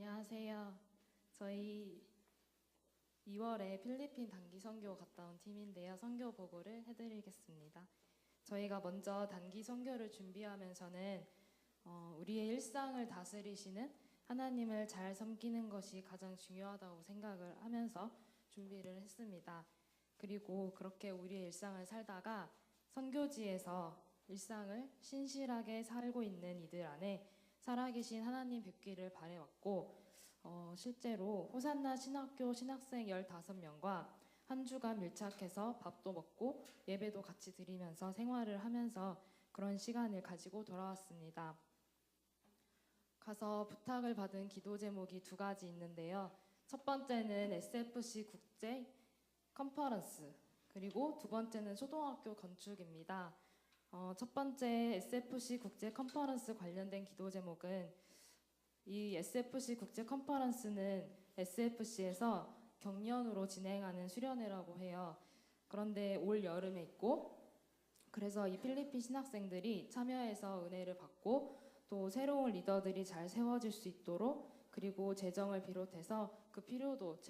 안녕하세요. 저희 2월에 필리핀 단기 선교 갔다 온 팀인데요. 선교 보고를 해드리겠습니다. 저희가 먼저 단기 선교를 준비하면서는 우리의 일상을 다스리시는 하나님을 잘 섬기는 것이 가장 중요하다고 생각을 하면서 준비를 했습니다. 그리고 그렇게 우리의 일상을 살다가 선교지에서 일상을 신실하게 살고 있는 이들 안에 살아계신 하나님 뵙기를 바라왔고 실제로 호산나 신학교 신학생 15명과 한 주간 밀착해서 밥도 먹고 예배도 같이 드리면서 생활을 하면서 그런 시간을 가지고 돌아왔습니다. 가서 부탁을 받은 기도 제목이 2가지 있는데요. 첫 번째는 SFC 국제 컨퍼런스, 그리고 2번째는 초등학교 건축입니다. 첫 번째 SFC 국제 컨퍼런스 관련된 기도 제목은 이 SFC 국제 컨퍼런스는 SFC에서 경년으로 진행하는 수련회라고 해요. 그런데 올 여름에 있고, 그래서 이 필리핀 신학생들이 참여해서 은혜를 받고 또 새로운 리더들이 잘 세워질 수 있도록, 그리고 재정을 비롯해서 그 필요도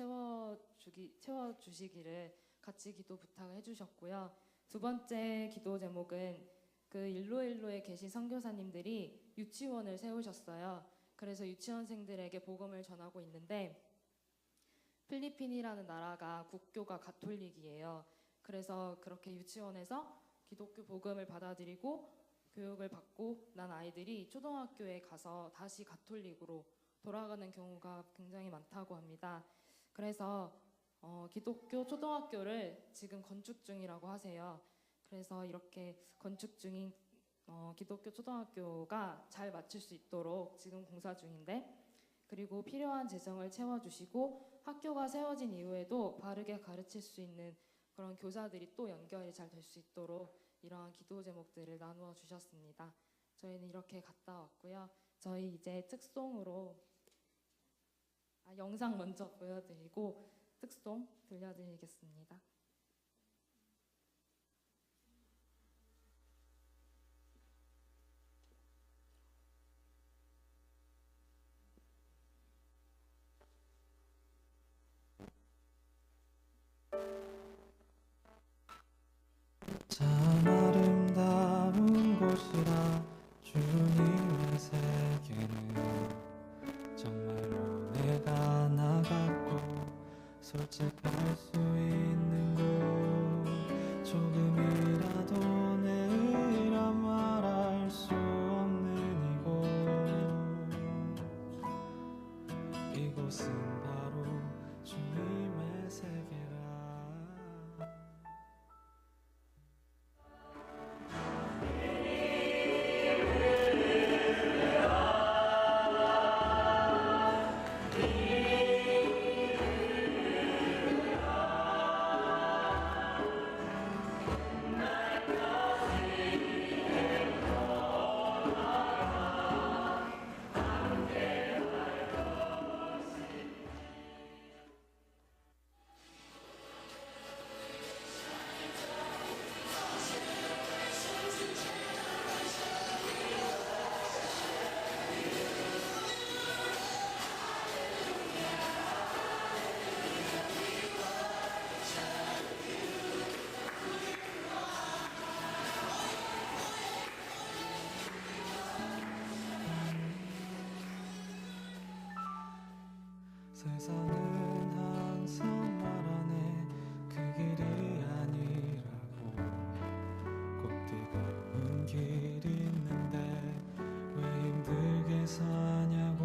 채워주시기를 같이 기도 부탁을 해주셨고요. 2번째 기도 제목은 그 일로일로에 계신 선교사님들이 유치원을 세우셨어요. 그래서 유치원생들에게 복음을 전하고 있는데, 필리핀이라는 나라가 국교가 가톨릭이에요. 그래서 그렇게 유치원에서 기독교 복음을 받아들이고 교육을 받고 난 아이들이 초등학교에 가서 다시 가톨릭으로 돌아가는 경우가 굉장히 많다고 합니다. 그래서 기독교 초등학교를 지금 건축 중이라고 하세요. 그래서 이렇게 건축 중인 기독교 초등학교가 잘 마칠 수 있도록 지금 공사 중인데, 그리고 필요한 재정을 채워주시고 학교가 세워진 이후에도 바르게 가르칠 수 있는 그런 교사들이 또 연결이 잘 될 수 있도록 이러한 기도 제목들을 나누어 주셨습니다. 저희는 이렇게 갔다 왔고요. 저희 이제 특송으로 영상 먼저 보여드리고 특송 들려드리겠습니다. 참 아름다운 곳이라 주님의 세계는 정말로 내가 나갔고 솔직할 수 있는 곳, 조금이라도 내 의라 말할 수 없는 이곳은 바로 주님의 세계라. 세상은 항상 말하네 그 길이 아니라고. 꼭 뛰고는 길이 있는데 왜 힘들게 사냐고.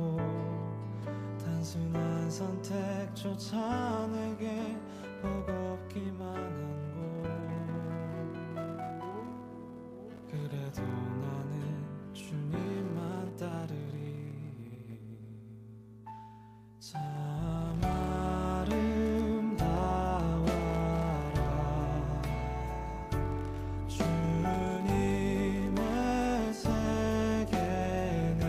단순한 선택조차 내게 버겁기만 한 곳. 그래도 나는 주님만 따르리. 참 아름다워라 주님의 세계는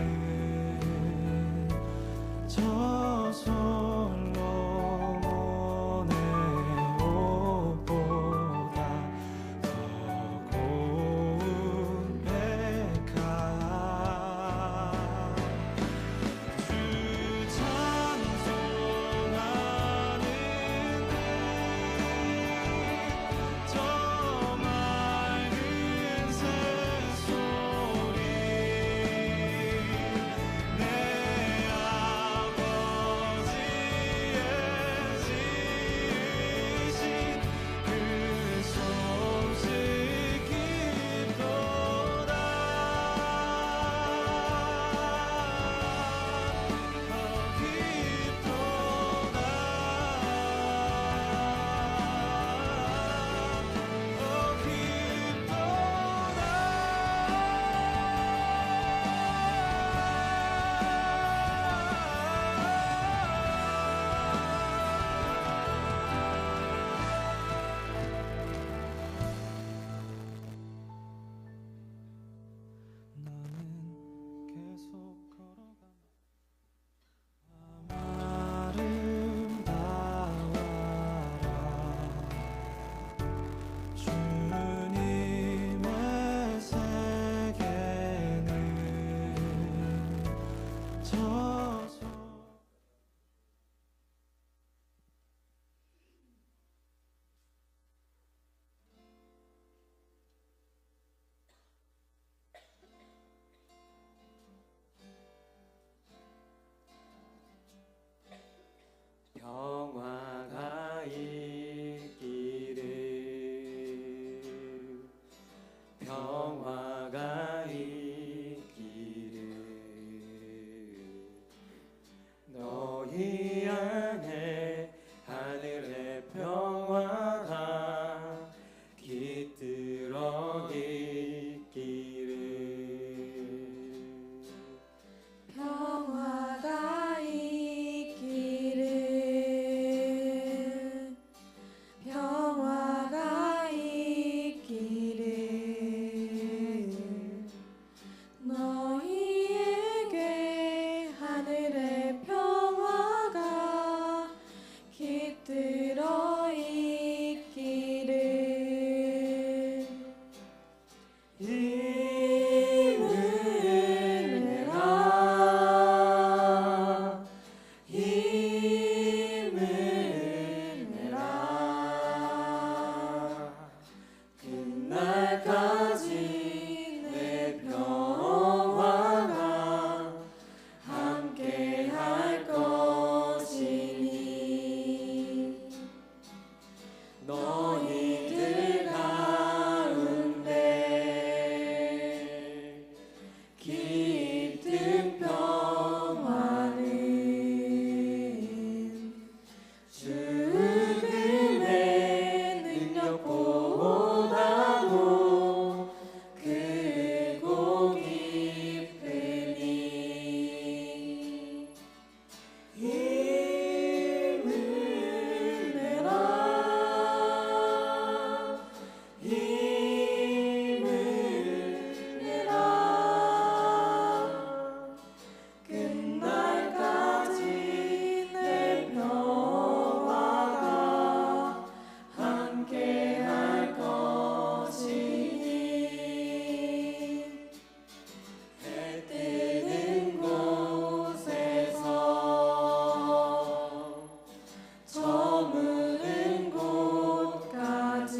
저 솔로몬의 젖어 평화가 있기를 평화가 있기를 너희 안에 하늘의 평화가 깃들어 있기를 평화가 있기를 평화가 있기를 너희에게 하늘의 평화가 깃들어 있기를 힘을 내라 힘을 내라 그날까지 내 평화가 함께할 것이니 너희들 가운데 깃든 평화는 죽음의 능력보다도 크고 깊으니 힘을 내라 힘을 내라 끝날까지 내 평화가 함께할 것이니 해 뜨는 곳에서 저무는 곳까지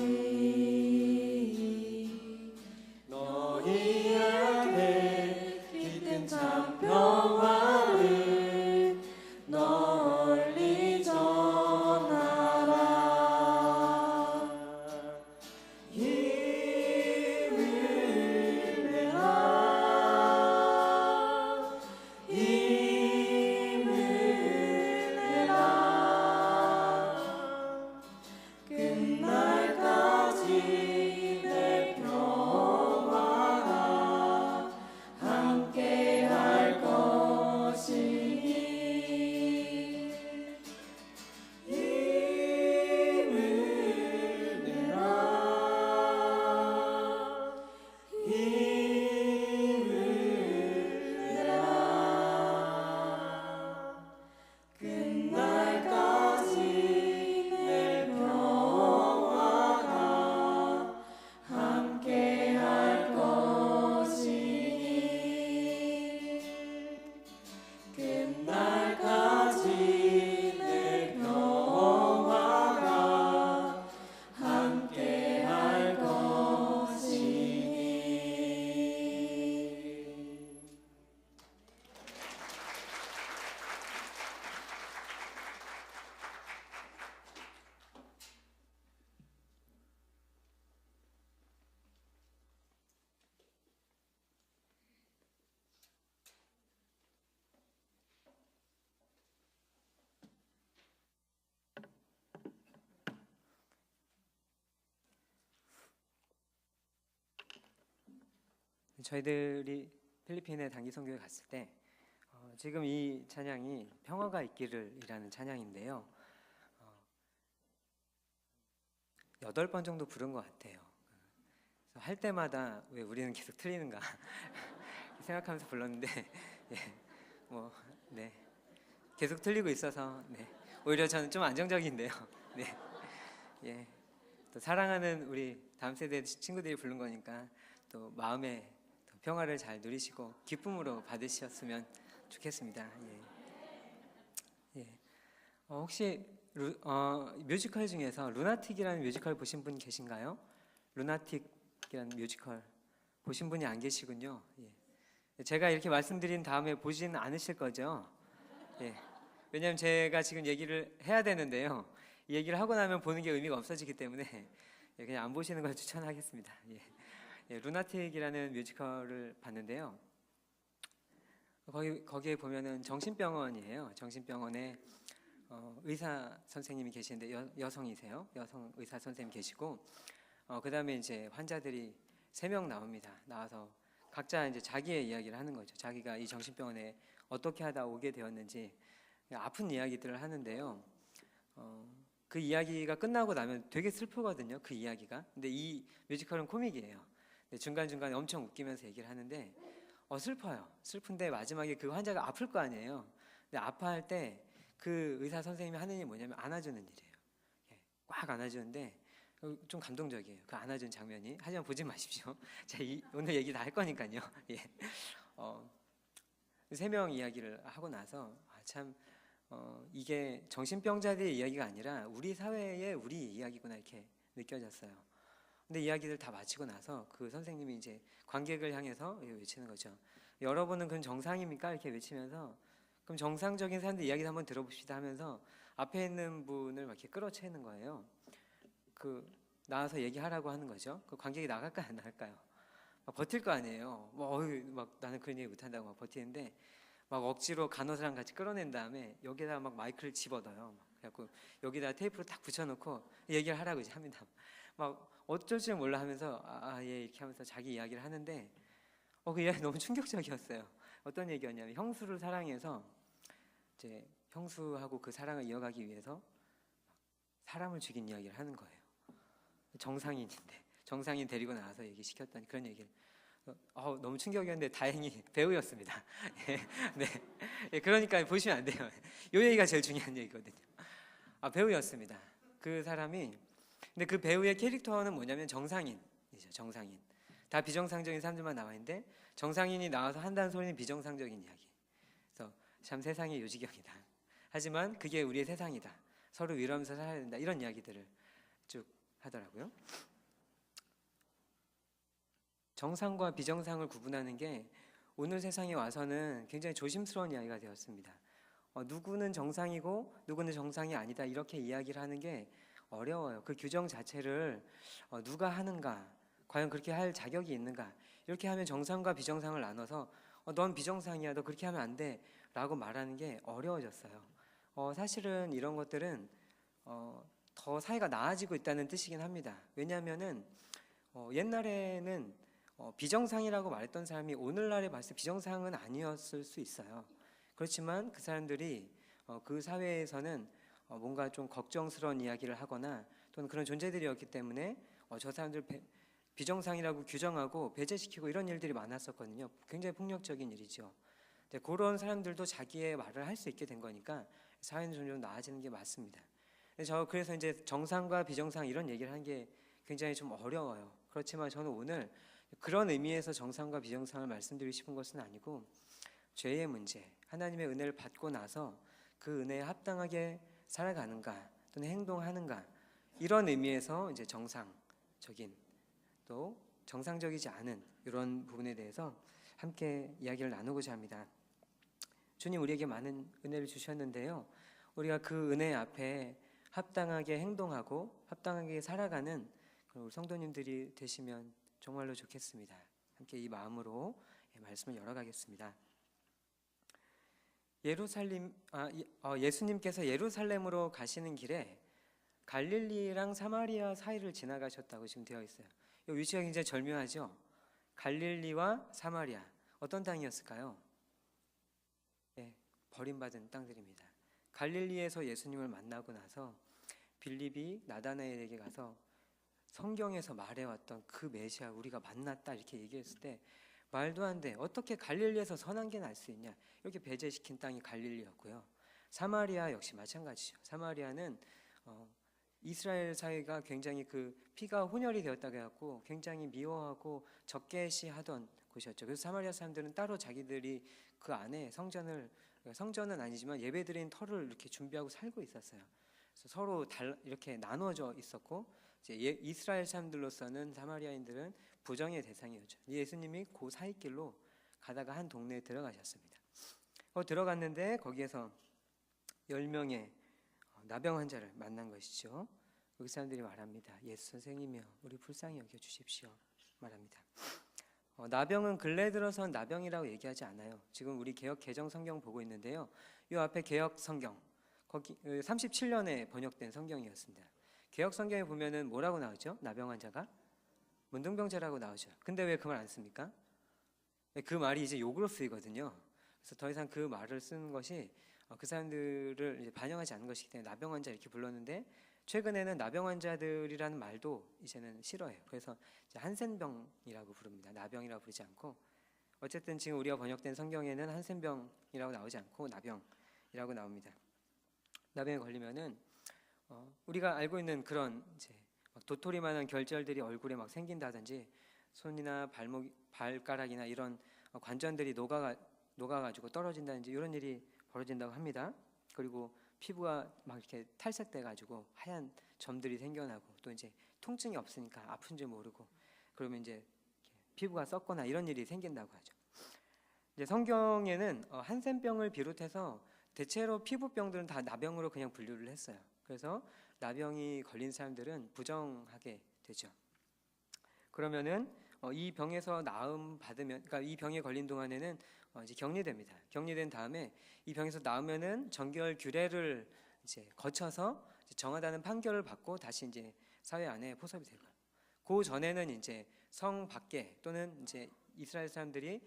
너희 안에 깃든 참 평화를 널리 전하라 힘을 내라 힘을 내라 끝날까지 내 평화가 함께할 것이니 힘을 내라 힘을 내라 끝날까지 내 평화가 함께할 것이니 끝날까지 내 평화가 함께할 것이니 저희들이 필리핀에 단기 선교에 갔을 때 지금 이 찬양이 평화가 있기를이라는 찬양인데요. 8번 정도 부른 것 같아요. 그래서 할 때마다 왜 우리는 계속 틀리는가 생각하면서 불렀는데 네, 계속 틀리고 있어서 오히려 저는 좀 안정적인데요. 또 사랑하는 우리 다음 세대 친구들이 부른 거니까 또 마음에 평화를 잘 누리시고 기쁨으로 받으셨으면 좋겠습니다. 예. 혹시 뮤지컬 중에서 루나틱이라는 뮤지컬 보신 분 계신가요? 루나틱이라는 뮤지컬 보신 분이 안 계시군요. 예. 제가 이렇게 말씀드린 다음에 보지는 않으실 거죠? 예. 왜냐하면 제가 지금 얘기를 해야 되는데요. 이 얘기를 하고 나면 보는 게 의미가 없어지기 때문에 그냥 안 보시는 걸 추천하겠습니다. 예, 루나틱이라는 뮤지컬을 봤는데요. 거기에 보면은 정신병원이에요. 정신병원에 의사 선생님이 계시는데 여성이세요. 여성 의사 선생님 계시고 그 다음에 이제 환자들이 3명 나옵니다. 나와서 각자 이제 자기의 이야기를 하는 거죠. 자기가 이 정신병원에 어떻게 하다 오게 되었는지 아픈 이야기들을 하는데요. 그 이야기가 끝나고 나면 되게 슬프거든요. 그 이야기가. 근데 이 뮤지컬은 코믹이에요. 근데 중간중간에 엄청 웃기면서 얘기를 하는데 슬퍼요. 슬픈데 마지막에 그 환자가 아플 거 아니에요. 근데 아파할 때 그 의사 선생님이 하는 일이 뭐냐면 안아주는 일이에요. 꽉 안아주는데 좀 감동적이에요. 그 안아준 장면이. 하지만 보지 마십시오. 제가 오늘 얘기 다 할 거니까요. 예. 3명 이야기를 하고 나서 참 이게 정신병자들의 이야기가 아니라 우리 사회의 우리 이야기구나 이렇게 느껴졌어요. 근데 이야기를 다 마치고 나서 그 선생님이 이제 관객을 향해서 외치는 거죠. 여러분은 그럼 정상입니까? 이렇게 외치면서 그럼 정상적인 사람들 이야기를 한번 들어봅시다 하면서 앞에 있는 분을 막 이렇게 끌어채는 거예요. 나와서 얘기하라고 하는 거죠. 그 관객이 나갈까요, 안 나갈까요? 막 버틸 거 아니에요. 막 나는 그런 얘기 못한다고 막 버티는데 막 억지로 간호사랑 같이 끌어낸 다음에 여기다가 막 마이크를 집어넣어요. 그래갖고 여기다가 테이프를 딱 붙여놓고 얘기를 하라고 이제 합니다. 막 어쩔 줄 몰라 하면서 예 이렇게 하면서 자기 이야기를 하는데 그 이야기 너무 충격적이었어요. 어떤 얘기였냐면 형수를 사랑해서 이제 형수하고 그 사랑을 이어가기 위해서 사람을 죽인 이야기를 하는 거예요. 정상인인데 정상인 데리고 나와서 얘기시켰던 그런 얘기를 너무 충격이었는데 다행히 배우였습니다. 네, 그러니까 보시면 안 돼요. 이 얘기가 제일 중요한 얘기거든요. 배우였습니다. 그 사람이 근데 그 배우의 캐릭터는 뭐냐면 정상인이죠. 정상인. 다 비정상적인 사람들만 나와 있는데 정상인이 나와서 한다는 소리는 비정상적인 이야기. 그래서 참 세상이 요지경이다. 하지만 그게 우리의 세상이다. 서로 위로하면서 살아야 된다. 이런 이야기들을 쭉 하더라고요. 정상과 비정상을 구분하는 게 오늘 세상에 와서는 굉장히 조심스러운 이야기가 되었습니다. 누구는 정상이고 누구는 정상이 아니다 이렇게 이야기를 하는 게 어려워요. 그 규정 자체를 누가 하는가, 과연 그렇게 할 자격이 있는가, 이렇게 하면 정상과 비정상을 나눠서 넌 비정상이야, 너 그렇게 하면 안 돼 라고 말하는 게 어려워졌어요. 사실은 이런 것들은 더 사회가 나아지고 있다는 뜻이긴 합니다. 왜냐하면은 옛날에는 비정상이라고 말했던 사람이 오늘날에 봤을 때 비정상은 아니었을 수 있어요. 그렇지만 그 사람들이 그 사회에서는 뭔가 좀 걱정스러운 이야기를 하거나 또는 그런 존재들이었기 때문에 저 사람들 비정상이라고 규정하고 배제시키고 이런 일들이 많았었거든요. 굉장히 폭력적인 일이죠. 그런 사람들도 자기의 말을 할 수 있게 된 거니까 사회는 점점 나아지는 게 맞습니다. 그래서 이제 정상과 비정상 이런 얘기를 하는 게 굉장히 좀 어려워요. 그렇지만 저는 오늘 그런 의미에서 정상과 비정상을 말씀드리고 싶은 것은 아니고 죄의 문제, 하나님의 은혜를 받고 나서 그 은혜에 합당하게 살아가는가 또는 행동하는가 이런 의미에서 이제 정상적인 또 정상적이지 않은 이런 부분에 대해서 함께 이야기를 나누고자 합니다. 주님 우리에게 많은 은혜를 주셨는데요. 우리가 그 은혜 앞에 합당하게 행동하고 합당하게 살아가는 우리 성도님들이 되시면 정말로 좋겠습니다. 함께 이 마음으로 말씀을 열어가겠습니다. 예수님께서 예루살렘으로 가시는 길에 갈릴리랑 사마리아 사이를 지나가셨다고 지금 되어 있어요. 이 위치가 굉장히 절묘하죠. 갈릴리와 사마리아 어떤 땅이었을까요? 버림받은 땅들입니다. 갈릴리에서 예수님을 만나고 나서 빌립이 나다나엘에게 가서 성경에서 말해왔던 그 메시아 우리가 만났다 이렇게 얘기했을 때 말도 안 돼. 어떻게 갈릴리에서 선한 게 날 수 있냐. 이렇게 배제시킨 땅이 갈릴리였고요. 사마리아 역시 마찬가지죠. 사마리아는 이스라엘 사회가 굉장히 그 피가 혼혈이 되었다고 해갖고 굉장히 미워하고 적개시하던 곳이었죠. 그래서 사마리아 사람들은 따로 자기들이 그 안에 성전은 아니지만 예배드린 터를 이렇게 준비하고 살고 있었어요. 그래서 서로 이렇게 나눠져 있었고 이제 이스라엘 사람들로서는 사마리아인들은 부정의 대상이었죠. 예수님이 그 사이길로 가다가 한 동네에 들어가셨습니다. 들어갔는데 거기에서 10명의 나병 환자를 만난 것이죠. 그 사람들이 말합니다. 예수 선생님이여 우리 불쌍히 여겨주십시오 말합니다. 나병은 근래 들어선 나병이라고 얘기하지 않아요. 지금 우리 개역 개정 성경 보고 있는데요. 이 앞에 개역 성경 거기 37년에 번역된 성경이었습니다. 개역 성경에 보면은 뭐라고 나오죠? 나병 환자가 문둥병자라고 나오죠. 근데 왜 그 말 안 씁니까? 그 말이 이제 욕으로 쓰이거든요. 그래서 더 이상 그 말을 쓰는 것이 그 사람들을 이제 반영하지 않는 것이기 때문에 나병 환자 이렇게 불렀는데 최근에는 나병 환자들이라는 말도 이제는 싫어해요. 그래서 이제 한센병이라고 부릅니다. 나병이라고 부르지 않고 어쨌든 지금 우리가 번역된 성경에는 한센병이라고 나오지 않고 나병이라고 나옵니다. 나병에 걸리면은 우리가 알고 있는 그런 이제 도토리만한 결절들이 얼굴에 막 생긴다든지 손이나 발가락이나 이런 관절들이 녹아가지고 떨어진다든지 이런 일이 벌어진다고 합니다. 그리고 피부가 막 이렇게 탈색돼가지고 하얀 점들이 생겨나고 또 이제 통증이 없으니까 아픈지 모르고 그러면 이제 피부가 썩거나 이런 일이 생긴다고 하죠. 이제 성경에는 한센병을 비롯해서 대체로 피부병들은 다 나병으로 그냥 분류를 했어요. 그래서 나병이 걸린 사람들은 부정하게 되죠. 그러면은 이 병에서 나음 받으면, 그러니까 이 병에 걸린 동안에는 이제 격리됩니다. 격리된 다음에 이 병에서 나오면은 정결 규례를 이제 거쳐서 이제 정하다는 판결을 받고 다시 이제 사회 안에 포섭이 되고요. 그 전에는 이제 성 밖에 또는 이제 이스라엘 사람들이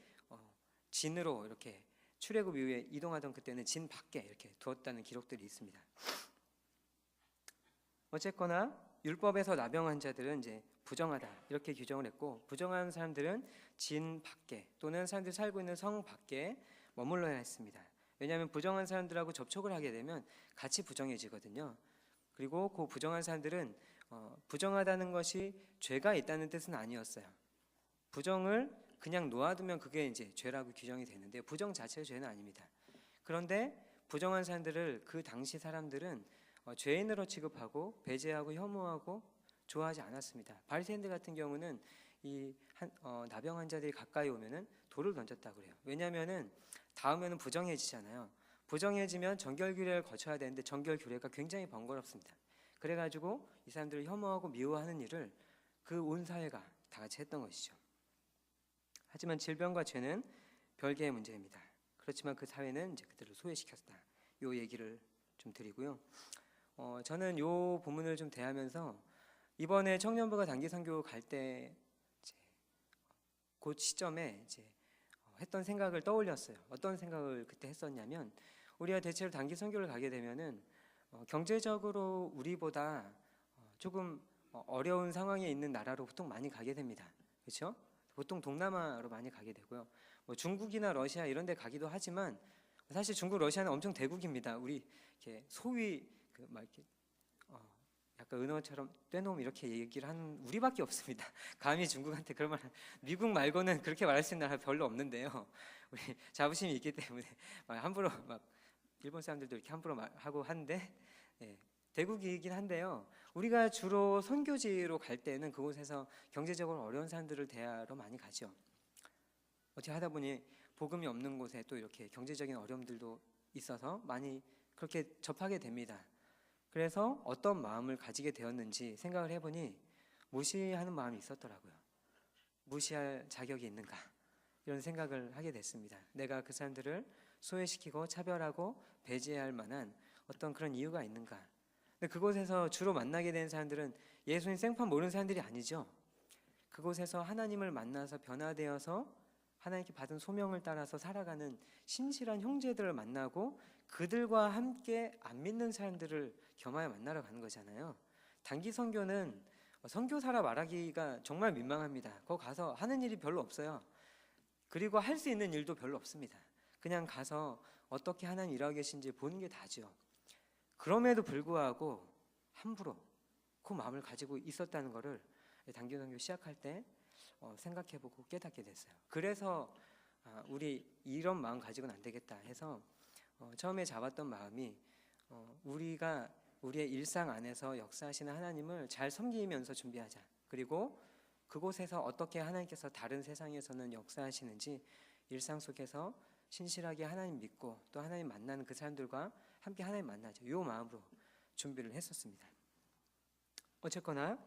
진으로 이렇게 출애굽 이후에 이동하던 그때는 진 밖에 이렇게 두었다는 기록들이 있습니다. 어쨌거나 율법에서 나병 환자들은 이제 부정하다 이렇게 규정을 했고 부정한 사람들은 진 밖에 또는 사람들이 살고 있는 성 밖에 머물러야 했습니다. 왜냐하면 부정한 사람들하고 접촉을 하게 되면 같이 부정해지거든요. 그리고 그 부정한 사람들은 부정하다는 것이 죄가 있다는 뜻은 아니었어요. 부정을 그냥 놓아두면 그게 이제 죄라고 규정이 되는데 부정 자체가 죄는 아닙니다. 그런데 부정한 사람들을 그 당시 사람들은 죄인으로 취급하고 배제하고 혐오하고 좋아하지 않았습니다. 바리새인들 같은 경우는 이 나병 환자들이 가까이 오면은 돌을 던졌다고 그래요. 왜냐하면은 닿으면은 부정해지잖아요. 부정해지면 정결 규례를 거쳐야 되는데 정결 규례가 굉장히 번거롭습니다. 그래가지고 이 사람들을 혐오하고 미워하는 일을 그 온 사회가 다 같이 했던 것이죠. 하지만 질병과 죄는 별개의 문제입니다. 그렇지만 그 사회는 이제 그들을 소외시켰다. 요 얘기를 좀 드리고요. 저는 요 본문을 좀 대하면서 이번에 청년부가 단기 선교 갈 때 그 시점에 이제 했던 생각을 떠올렸어요. 어떤 생각을 그때 했었냐면 우리가 대체로 단기 선교를 가게 되면은 경제적으로 우리보다 조금 어려운 상황에 있는 나라로 보통 많이 가게 됩니다. 그렇죠? 보통 동남아로 많이 가게 되고요. 뭐 중국이나 러시아 이런 데 가기도 하지만 사실 중국, 러시아는 엄청 대국입니다. 우리 이렇게 소위 막 이렇게 약간 은어처럼 떼놈 이렇게 얘기를 하는 우리밖에 없습니다. 감히 중국한테 그런 말, 미국 말고는 그렇게 말할 수 있는 나라 별로 없는데요. 우리 자부심이 있기 때문에 함부로 막 일본 사람들도 이렇게 함부로 말하고 하는데 대국이긴 한데요. 우리가 주로 선교지로 갈 때는 그곳에서 경제적으로 어려운 사람들을 대하러 많이 가죠. 어떻게 하다 보니 복음이 없는 곳에 또 이렇게 경제적인 어려움들도 있어서 많이 그렇게 접하게 됩니다. 그래서 어떤 마음을 가지게 되었는지 생각을 해보니 무시하는 마음이 있었더라고요. 무시할 자격이 있는가 이런 생각을 하게 됐습니다. 내가 그 사람들을 소외시키고 차별하고 배제할 만한 어떤 그런 이유가 있는가. 근데 그곳에서 주로 만나게 되는 사람들은 예수님 생판 모르는 사람들이 아니죠. 그곳에서 하나님을 만나서 변화되어서 하나님께 받은 소명을 따라서 살아가는 신실한 형제들을 만나고 그들과 함께 안 믿는 사람들을 겸하여 만나러 가는 거잖아요. 단기 선교는 선교사라 말하기가 정말 민망합니다. 거기 가서 하는 일이 별로 없어요. 그리고 할 수 있는 일도 별로 없습니다. 그냥 가서 어떻게 하나님 일하고 계신지 보는 게 다죠. 그럼에도 불구하고 함부로 그 마음을 가지고 있었다는 것을 단기 선교 시작할 때 생각해보고 깨닫게 됐어요. 그래서 우리 이런 마음 가지고는 안 되겠다 해서 처음에 잡았던 마음이 우리가 우리의 일상 안에서 역사하시는 하나님을 잘 섬기면서 준비하자. 그리고 그곳에서 어떻게 하나님께서 다른 세상에서는 역사하시는지 일상 속에서 신실하게 하나님 믿고 또 하나님 만나는 그 사람들과 함께 하나님 만나죠. 이 마음으로 준비를 했었습니다. 어쨌거나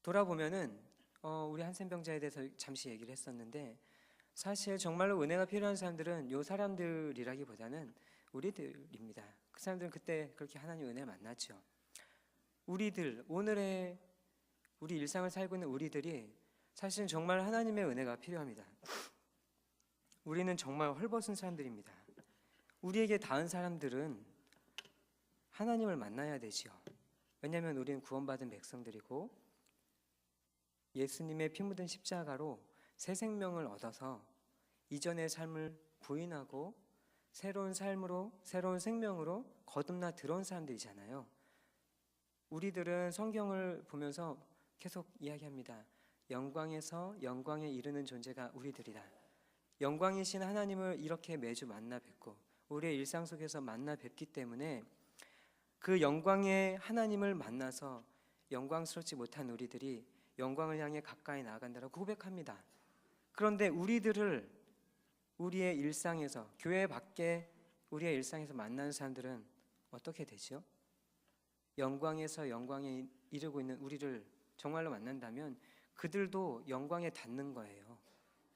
돌아보면은 우리 한센병자에 대해서 잠시 얘기를 했었는데 사실 정말로 은혜가 필요한 사람들은 이 사람들이라기보다는 우리들입니다. 그 사람들은 그때 그렇게 하나님 은혜를 만났죠. 우리들, 오늘의 우리 일상을 살고 있는 우리들이 사실은 정말 하나님의 은혜가 필요합니다. 우리는 정말 헐벗은 사람들입니다. 우리에게 닿은 사람들은 하나님을 만나야 되지요. 왜냐하면 우리는 구원받은 백성들이고 예수님의 피 묻은 십자가로 새 생명을 얻어서 이전의 삶을 부인하고 새로운 삶으로, 새로운 생명으로 거듭나 들어온 사람들이잖아요. 우리들은 성경을 보면서 계속 이야기합니다. 영광에서 영광에 이르는 존재가 우리들이다. 영광이신 하나님을 이렇게 매주 만나 뵙고 우리의 일상 속에서 만나 뵙기 때문에 그 영광의 하나님을 만나서 영광스럽지 못한 우리들이 영광을 향해 가까이 나아간다고 고백합니다. 그런데 우리들을 우리의 일상에서, 교회 밖에 우리의 일상에서 만나는 사람들은 어떻게 되죠? 영광에서 영광에 이르고 있는 우리를 정말로 만난다면 그들도 영광에 닿는 거예요.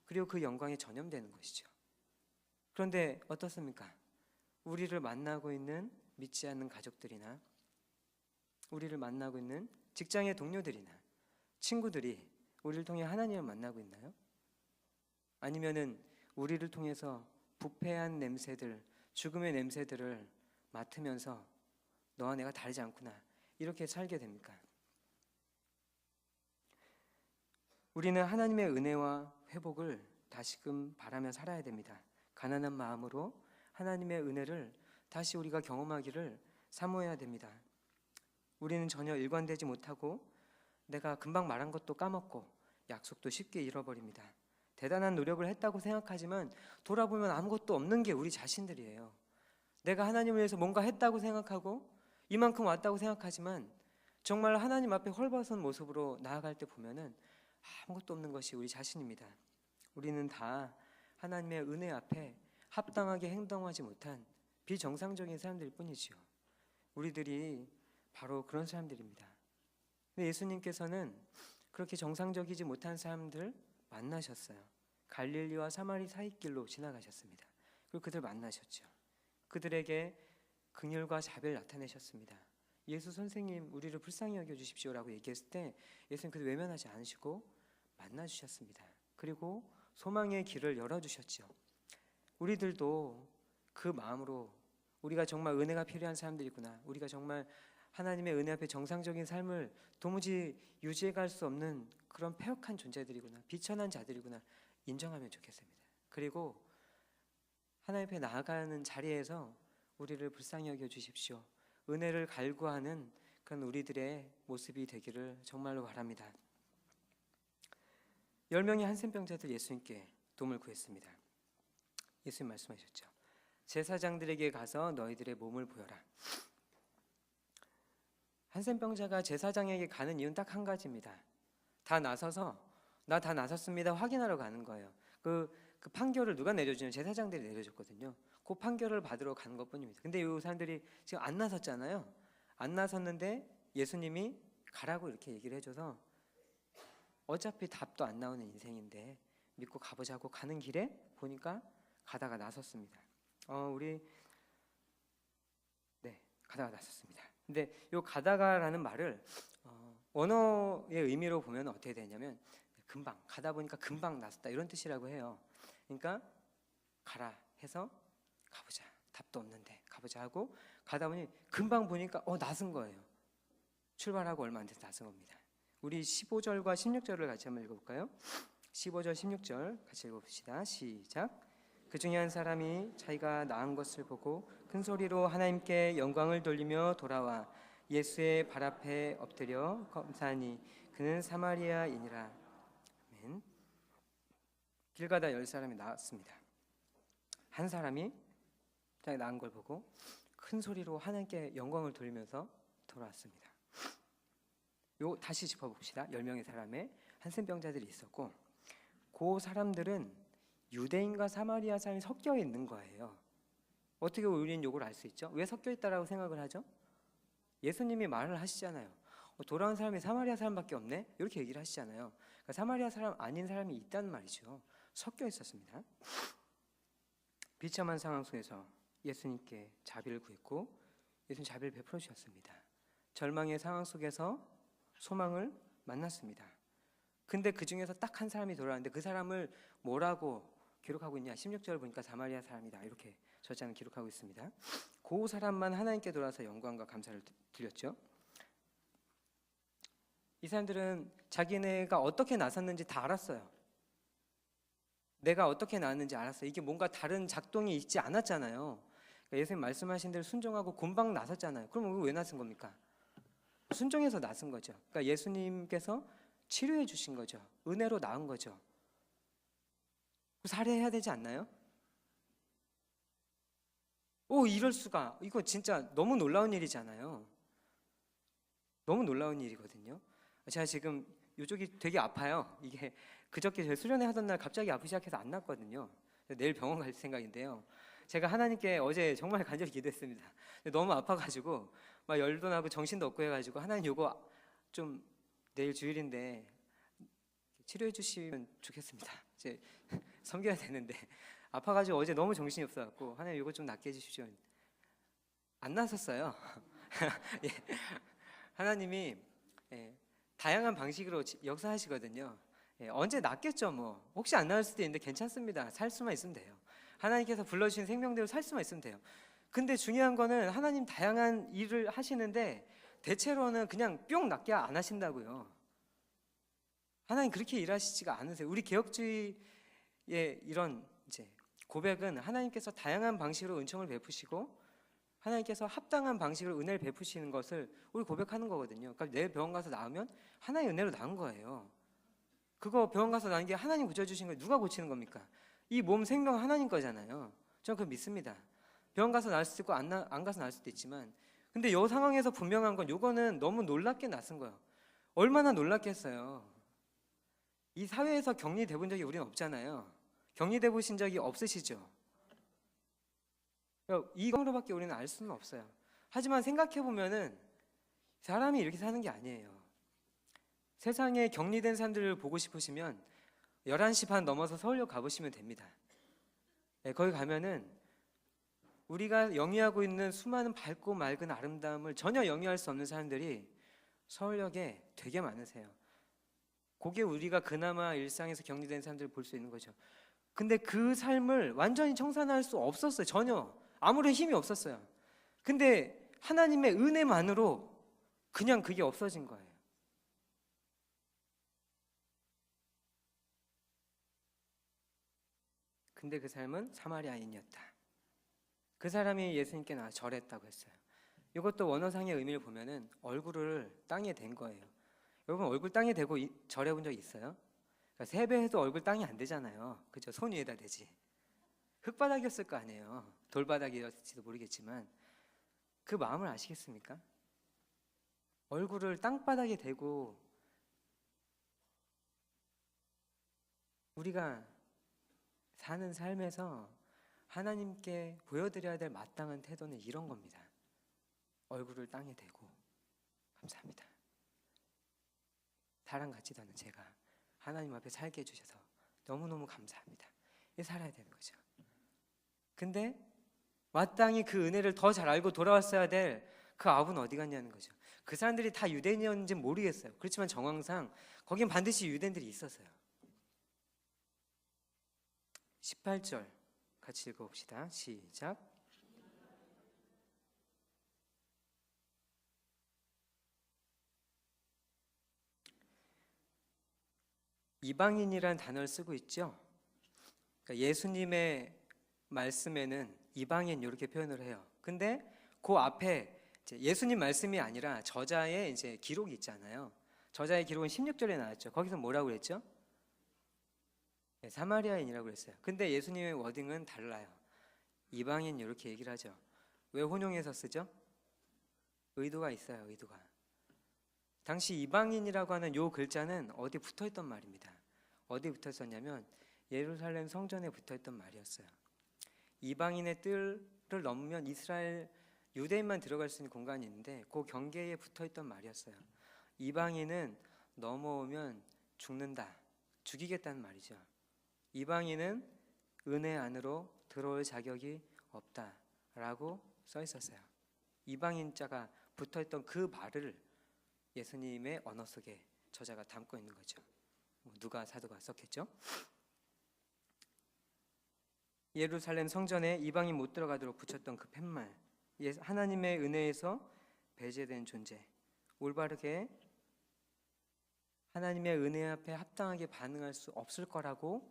그리고 그 영광에 전염되는 것이죠. 그런데 어떻습니까? 우리를 만나고 있는 믿지 않는 가족들이나 우리를 만나고 있는 직장의 동료들이나 친구들이 우리를 통해 하나님을 만나고 있나요? 아니면은 우리를 통해서 부패한 냄새들, 죽음의 냄새들을 맡으면서 너와 내가 다르지 않구나 이렇게 살게 됩니까? 우리는 하나님의 은혜와 회복을 다시금 바라며 살아야 됩니다. 가난한 마음으로 하나님의 은혜를 다시 우리가 경험하기를 사모해야 됩니다. 우리는 전혀 일관되지 못하고 내가 금방 말한 것도 까먹고 약속도 쉽게 잃어버립니다. 대단한 노력을 했다고 생각하지만 돌아보면 아무것도 없는 게 우리 자신들이에요. 내가 하나님을 위해서 뭔가 했다고 생각하고 이만큼 왔다고 생각하지만 정말 하나님 앞에 헐벗은 모습으로 나아갈 때 보면은 아무것도 없는 것이 우리 자신입니다. 우리는 다 하나님의 은혜 앞에 합당하게 행동하지 못한 비정상적인 사람들일 뿐이지요. 우리들이 바로 그런 사람들입니다. 근데 예수님께서는 그렇게 정상적이지 못한 사람들 만나셨어요. 갈릴리와 사마리 사이길로 지나가셨습니다. 그리고 그들 만나셨죠. 그들에게 긍휼과 자비를 나타내셨습니다. 예수 선생님 우리를 불쌍히 여겨주십시오라고 얘기했을 때 예수님 그들 외면하지 않으시고 만나주셨습니다. 그리고 소망의 길을 열어주셨죠. 우리들도 그 마음으로 우리가 정말 은혜가 필요한 사람들이구나, 우리가 정말 하나님의 은혜 앞에 정상적인 삶을 도무지 유지해갈 수 없는 그런 패역한 존재들이구나, 비천한 자들이구나 인정하면 좋겠습니다. 그리고 하나님 앞에 나아가는 자리에서 우리를 불쌍히 여겨주십시오, 은혜를 갈구하는 그런 우리들의 모습이 되기를 정말로 바랍니다. 10명의 한센병자들 예수님께 도움을 구했습니다. 예수님 말씀하셨죠. 제사장들에게 가서 너희들의 몸을 보여라. 한센병자가 제사장에게 가는 이유는 딱 한 가지입니다. 다 나서서 나 다 나섰습니다 확인하러 가는 거예요. 그 판결을 누가 내려주냐? 제사장들이 내려줬거든요. 그 판결을 받으러 가는 것뿐입니다. 근데 이 사람들이 지금 안 나섰잖아요. 안 나섰는데 예수님이 가라고 이렇게 얘기를 해줘서 어차피 답도 안 나오는 인생인데 믿고 가보자고 가는 길에 보니까 가다가 나섰습니다. 가다가 나섰습니다. 근데 요 가다가라는 말을 언어의 의미로 보면 어떻게 되냐면 금방 가다 보니까 금방 나섰다 이런 뜻이라고 해요. 그러니까 가라 해서 가보자, 답도 없는데 가보자 하고 가다 보니 금방 보니까 나선 거예요. 출발하고 얼마 안 돼서 나선 겁니다. 우리 15절과 16절을 같이 한번 읽어볼까요? 15절 16절 같이 읽어봅시다. 시작. 그 중에 한 사람이 자기가 나은 것을 보고 큰 소리로 하나님께 영광을 돌리며 돌아와 예수의 발 앞에 엎드려 감사하니 그는 사마리아인이라. 아멘. 길 가다 10사람이 나왔습니다. 한 사람이 자기 나은 걸 보고 큰 소리로 하나님께 영광을 돌리면서 돌아왔습니다. 요 다시 짚어봅시다. 10명의 사람의 한센병자들이 있었고, 그 사람들은 유대인과 사마리아 사람이 섞여 있는 거예요. 어떻게 우리는 요걸 알 수 있죠? 왜 섞여 있다라고 생각을 하죠? 예수님이 말을 하시잖아요. 돌아온 사람이 사마리아 사람밖에 없네? 이렇게 얘기를 하시잖아요. 그러니까 사마리아 사람 아닌 사람이 있다는 말이죠. 섞여 있었습니다. 비참한 상황 속에서 예수님께 자비를 구했고 예수님 자비를 베풀어 주셨습니다. 절망의 상황 속에서 소망을 만났습니다. 근데 그 중에서 딱 한 사람이 돌아왔는데 그 사람을 뭐라고 기록하고 있냐? 16절 보니까 사마리아 사람이다 이렇게 저자는 기록하고 있습니다. 그 사람만 하나님께 돌아서 영광과 감사를 드렸죠. 이 사람들은 자기네가 어떻게 나섰는지 다 알았어요. 내가 어떻게 나왔는지 알았어요. 이게 뭔가 다른 작동이 있지 않았잖아요. 그러니까 예수님 말씀하신 대로 순종하고 곰방 나섰잖아요. 그럼 왜 나선 겁니까? 순종해서 나선 거죠. 그러니까 예수님께서 치료해 주신 거죠. 은혜로 나은 거죠. 살해해야 되지 않나요? 이럴 수가. 이거 진짜 너무 놀라운 일이잖아요. 너무 놀라운 일이거든요. 제가 지금 이쪽이 되게 아파요. 이게 그저께 저희 수련회 하던 날 갑자기 아프기 시작해서 안 낫거든요. 내일 병원 갈 생각인데요. 제가 하나님께 어제 정말 간절히 기도했습니다. 너무 아파가지고 막 열도 나고 정신도 없고 해가지고 하나님 요거 좀 내일 주일인데 치료해 주시면 좋겠습니다. 이제 섬겨야 되는데 아파가지고 어제 너무 정신이 없어갖고 하나님 요거 좀 낫게 해주십시오. 안 나섰어요. 예. 하나님이 다양한 방식으로 역사하시거든요. 언제 낫겠죠 뭐. 혹시 안 나을 수도 있는데 괜찮습니다. 살 수만 있으면 돼요. 하나님께서 불러주신 생명대로 살 수만 있으면 돼요. 근데 중요한 거는 하나님 다양한 일을 하시는데 대체로는 그냥 뿅 낫게 안 하신다고요. 하나님 그렇게 일하시지가 않으세요. 우리 개혁주의의 이런 이제 고백은 하나님께서 다양한 방식으로 은총을 베푸시고 하나님께서 합당한 방식으로 은혜를 베푸시는 것을 우리 고백하는 거거든요. 그러니까 내일 병원 가서 나으면 하나님의 은혜로 나은 거예요. 그거 병원 가서 나은 게 하나님 고쳐주신 거 누가 고치는 겁니까? 이 몸 생명 하나님 거잖아요. 저는 그거 믿습니다. 병원 가서 나을 수도 있고 안 가서 나을 수도 있지만, 근데 이 상황에서 분명한 건 요거는 너무 놀랍게 낯선 거예요. 얼마나 놀랐겠어요. 이 사회에서 격리돼 본 적이 우리는 없잖아요. 격리돼 보신 적이 없으시죠? 이거로밖에 우리는 알 수는 없어요. 하지만 생각해 보면은 사람이 이렇게 사는 게 아니에요. 세상에 격리된 사람들을 보고 싶으시면 11시 반 넘어서 서울역 가보시면 됩니다. 거기 가면은 우리가 영위하고 있는 수많은 밝고 맑은 아름다움을 전혀 영위할 수 없는 사람들이 서울역에 되게 많으세요. 그게 우리가 그나마 일상에서 격리된 사람들을 볼 수 있는 거죠. 근데 그 삶을 완전히 청산할 수 없었어요. 전혀 아무런 힘이 없었어요. 근데 하나님의 은혜만으로 그냥 그게 없어진 거예요. 근데 그 삶은 사마리아인이었다. 그 사람이 예수님께 나와 절했다고 했어요. 이것도 원어상의 의미를 보면은 얼굴을 땅에 댄 거예요. 여러분 얼굴 땅에 대고 절해 본 적 있어요? 그러니까 세배해도 얼굴 땅이 안 되잖아요. 그죠? 손 위에다 대지. 흙바닥이었을 거 아니에요. 돌바닥이었을지도 모르겠지만 그 마음을 아시겠습니까? 얼굴을 땅바닥에 대고 우리가 사는 삶에서 하나님께 보여드려야 될 마땅한 태도는 이런 겁니다. 얼굴을 땅에 대고 감사합니다. 사람 같지도 않은 제가 하나님 앞에 살게 해주셔서 너무너무 감사합니다. 이 살아야 되는 거죠. 근데 마땅히 그 은혜를 더 잘 알고 돌아왔어야 될 그 아우는 어디 갔냐는 거죠. 그 사람들이 다 유대인이었는지 모르겠어요. 그렇지만 정황상 거긴 반드시 유대인들이 있었어요. 18절 같이 읽어봅시다. 시작. 이방인이라는 단어를 쓰고 있죠. 그러니까 예수님의 말씀에는 이방인 이렇게 표현을 해요. 근데 그 앞에 이제 예수님 말씀이 아니라 저자의 이제 기록이 있잖아요. 저자의 기록은 16절에 나왔죠. 거기서 뭐라고 그랬죠? 네, 사마리아인이라고 그랬어요. 근데 예수님의 워딩은 달라요. 이방인 이렇게 얘기를 하죠. 왜 혼용해서 쓰죠? 의도가 있어요. 의도가. 당시 이방인이라고 하는 요 글자는 어디 붙어있던 말입니다. 어디 붙어있었냐면 예루살렘 성전에 붙어있던 말이었어요. 이방인의 뜰을 넘으면 이스라엘 유대인만 들어갈 수 있는 공간이 있는데 그 경계에 붙어있던 말이었어요. 이방인은 넘어오면 죽는다, 죽이겠다는 말이죠. 이방인은 은혜 안으로 들어올 자격이 없다라고 써 있었어요. 이방인자가 붙어있던 그 말을 예수님의 언어 속에 저자가 담고 있는 거죠. 누가 사도가 썼겠죠? 예루살렘 성전에 이방인 못 들어가도록 붙였던 그 팻말, 하나님의 은혜에서 배제된 존재, 올바르게 하나님의 은혜 앞에 합당하게 반응할 수 없을 거라고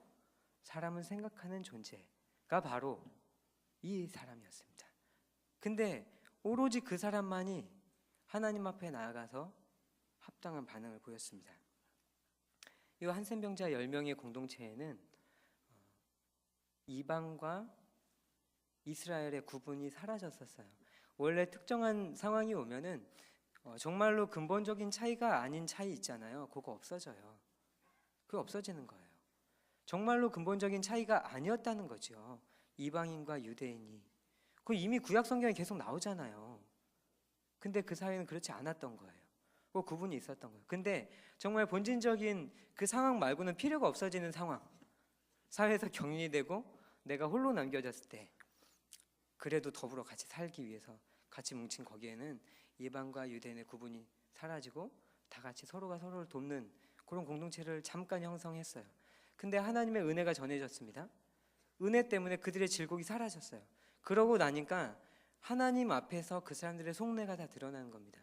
사람은 생각하는 존재가 바로 이 사람이었습니다. 근데 오로지 그 사람만이 하나님 앞에 나아가서 합당한 반응을 보였습니다. 이 한센병자 10명의 공동체에는 이방과 이스라엘의 구분이 사라졌었어요. 원래 특정한 상황이 오면은 정말로 근본적인 차이가 아닌 차이 있잖아요. 그거 없어져요. 그거 없어지는 거예요. 정말로 근본적인 차이가 아니었다는 거죠. 이방인과 유대인이. 그 이미 구약 성경에 계속 나오잖아요. 근데 그 사회는 그렇지 않았던 거예요. 그 구분이 있었던 거예요. 근데 정말 본질적인 그 상황 말고는 필요가 없어지는 상황, 사회에서 격리되고 내가 홀로 남겨졌을 때 그래도 더불어 같이 살기 위해서 같이 뭉친 거기에는 이방과 유대인의 구분이 사라지고 다 같이 서로가 서로를 돕는 그런 공동체를 잠깐 형성했어요. 근데 하나님의 은혜가 전해졌습니다. 은혜 때문에 그들의 질곡이 사라졌어요. 그러고 나니까 하나님 앞에서 그 사람들의 속내가 다 드러나는 겁니다.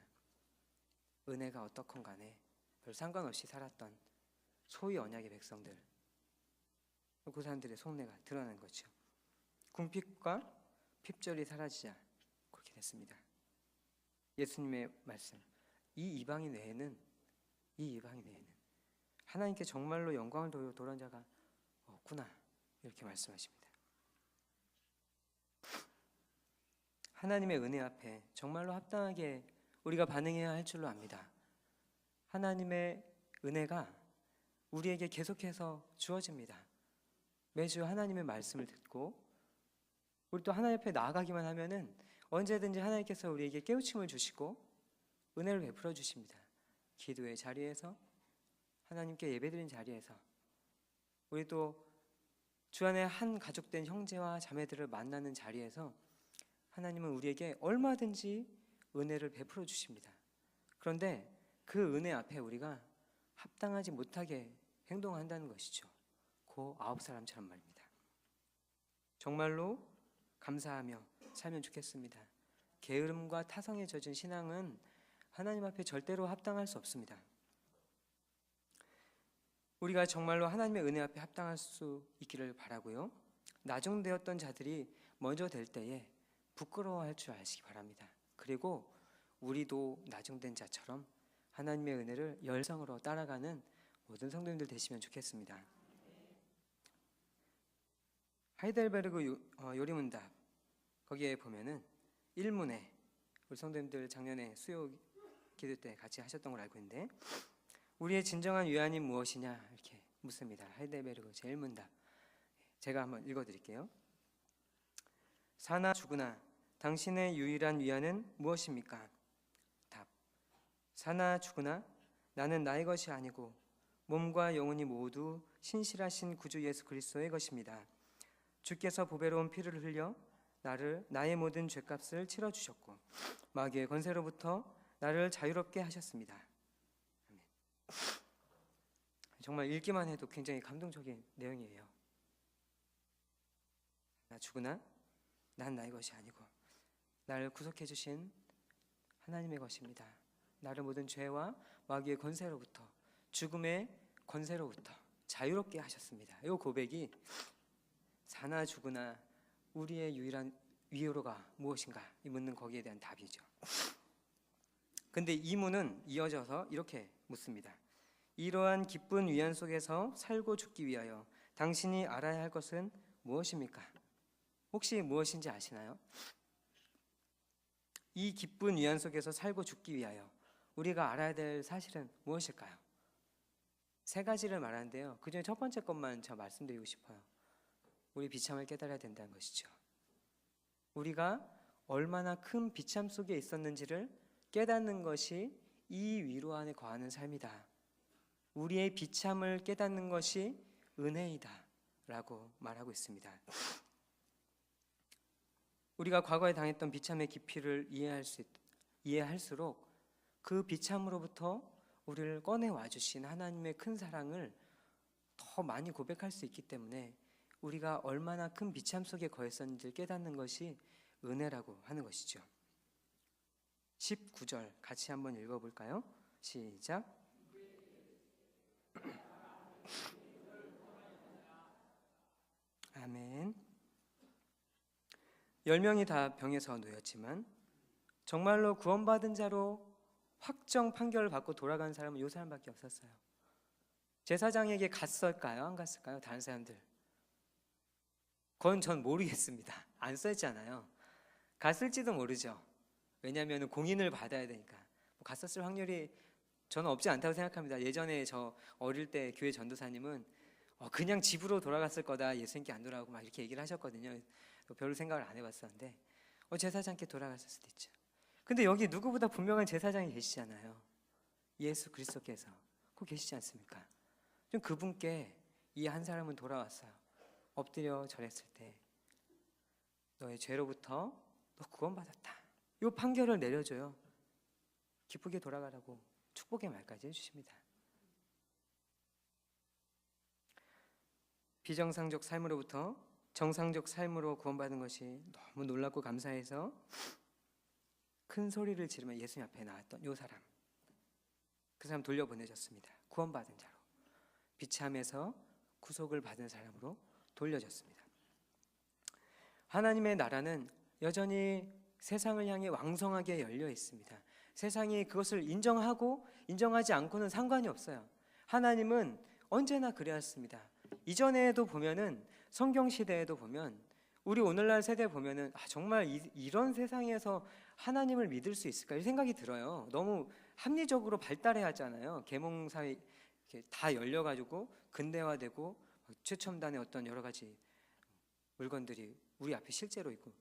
은혜가 어떻건 간에 별 상관없이 살았던 소위 언약의 백성들, 그 사람들의 속내가 드러나는 거죠. 궁핍과 핍절이 사라지자 그렇게 됐습니다. 예수님의 말씀, 이 이방인 외에는 하나님께 정말로 영광을 돌아온 자가 없구나, 이렇게 말씀하십니다. 하나님의 은혜 앞에 정말로 합당하게 우리가 반응해야 할 줄로 압니다. 하나님의 은혜가 우리에게 계속해서 주어집니다. 매주 하나님의 말씀을 듣고 우리 또 하나님 앞에 나아가기만 하면은 언제든지 하나님께서 우리에게 깨우침을 주시고 은혜를 베풀어 주십니다. 기도의 자리에서, 하나님께 예배드린 자리에서, 우리 또 주 안에 한 가족된 형제와 자매들을 만나는 자리에서 하나님은 우리에게 얼마든지 은혜를 베풀어 주십니다. 그런데 그 은혜 앞에 우리가 합당하지 못하게 행동한다는 것이죠. 그 9사람처럼 말입니다. 정말로 감사하며 살면 좋겠습니다. 게으름과 타성에 젖은 신앙은 하나님 앞에 절대로 합당할 수 없습니다. 우리가 정말로 하나님의 은혜 앞에 합당할 수 있기를 바라고요. 나중되었던 자들이 먼저 될 때에 부끄러워할 줄 아시기 바랍니다. 그리고 우리도 나중된 자처럼 하나님의 은혜를 열성으로 따라가는 모든 성도님들 되시면 좋겠습니다. 하이델베르그 요리문답 거기에 보면은 1문에 우리 성도님들 작년에 수요 기도 때 같이 하셨던 걸 알고 있는데, 우리의 진정한 위안이 무엇이냐 이렇게 묻습니다. 하이델베르그 제1문답 제가 한번 읽어드릴게요. 사나 죽으나 당신의 유일한 위안은 무엇입니까? 답. 사나 죽으나 나는 나의 것이 아니고 몸과 영혼이 모두 신실하신 구주 예수 그리스도의 것입니다. 주께서 보배로운 피를 흘려 나의 모든 죄값을 치러주셨고 마귀의 권세로부터 나를 자유롭게 하셨습니다. 아멘. 정말 읽기만 해도 굉장히 감동적인 내용이에요. 나 죽으나 난 나의 것이 아니고 나를 구속해 주신 하나님의 것입니다. 나를 모든 죄와 마귀의 권세로부터, 죽음의 권세로부터 자유롭게 하셨습니다. 이 고백이 사나 죽으나 우리의 유일한 위로가 무엇인가 이 묻는 거기에 대한 답이죠. 근데 이 문은 이어져서 이렇게 묻습니다. 이러한 기쁜 위안 속에서 살고 죽기 위하여 당신이 알아야 할 것은 무엇입니까? 혹시 무엇인지 아시나요? 이 기쁜 위안 속에서 살고 죽기 위하여 우리가 알아야 될 사실은 무엇일까요? 세 가지를 말하는데요. 그중에 첫 번째 것만 저 말씀드리고 싶어요. 우리 비참을 깨달아야 된다는 것이죠. 우리가 얼마나 큰 비참 속에 있었는지를 깨닫는 것이 이 위로 안에 거하는 삶이다. 우리의 비참을 깨닫는 것이 은혜이다 라고 말하고 있습니다. 우리가 과거에 당했던 비참의 깊이를 이해할수록 그 비참으로부터 우리를 꺼내와 주신 하나님의 큰 사랑을 더 많이 고백할 수 있기 때문에 우리가 얼마나 큰 비참 속에 거했었는지를 깨닫는 것이 은혜라고 하는 것이죠. 19절 같이 한번 읽어볼까요? 시작. 아멘. 10명이 다 병에서 놓였지만 정말로 구원받은 자로 확정 판결을 받고 돌아간 사람은 이 사람밖에 없었어요. 제사장에게 갔을까요? 안 갔을까요? 다른 사람들. 그건 전 모르겠습니다. 안 써있잖아요. 갔을지도 모르죠. 왜냐하면 공인을 받아야 되니까. 갔었을 확률이 저는 없지 않다고 생각합니다. 예전에 저 어릴 때 교회 전도사님은 그냥 집으로 돌아갔을 거다. 예수님께 안 돌아가고 막 이렇게 얘기를 하셨거든요. 별로 생각을 안 해봤었는데 제사장께 돌아갔을 수도 있죠. 근데 여기 누구보다 분명한 제사장이 계시잖아요. 예수 그리스도께서 꼭 계시지 않습니까? 좀 그분께 이 한 사람은 돌아왔어요. 엎드려 절했을 때 너의 죄로부터 너 구원받았다. 이 판결을 내려줘요. 기쁘게 돌아가라고 축복의 말까지 해주십니다. 비정상적 삶으로부터 정상적 삶으로 구원받은 것이 너무 놀랍고 감사해서 큰 소리를 지르며 예수님 앞에 나왔던 이 사람, 그 사람 돌려보내졌습니다. 구원받은 자로, 비참에서 구속을 받은 사람으로 돌려졌습니다. 하나님의 나라는 여전히 세상을 향해 왕성하게 열려 있습니다. 세상이 그것을 인정하고 인정하지 않고는 상관이 없어요. 하나님은 언제나 그래왔습니다. 이전에도 보면은 성경 시대에도 보면 우리 오늘날 세대 보면은 정말 이런 세상에서 하나님을 믿을 수 있을까 이 생각이 들어요. 너무 합리적으로 발달해야 하잖아요. 계몽사회 다 열려가지고 근대화되고 최첨단의 어떤 여러 가지 물건들이 우리 앞에 실제로 있고,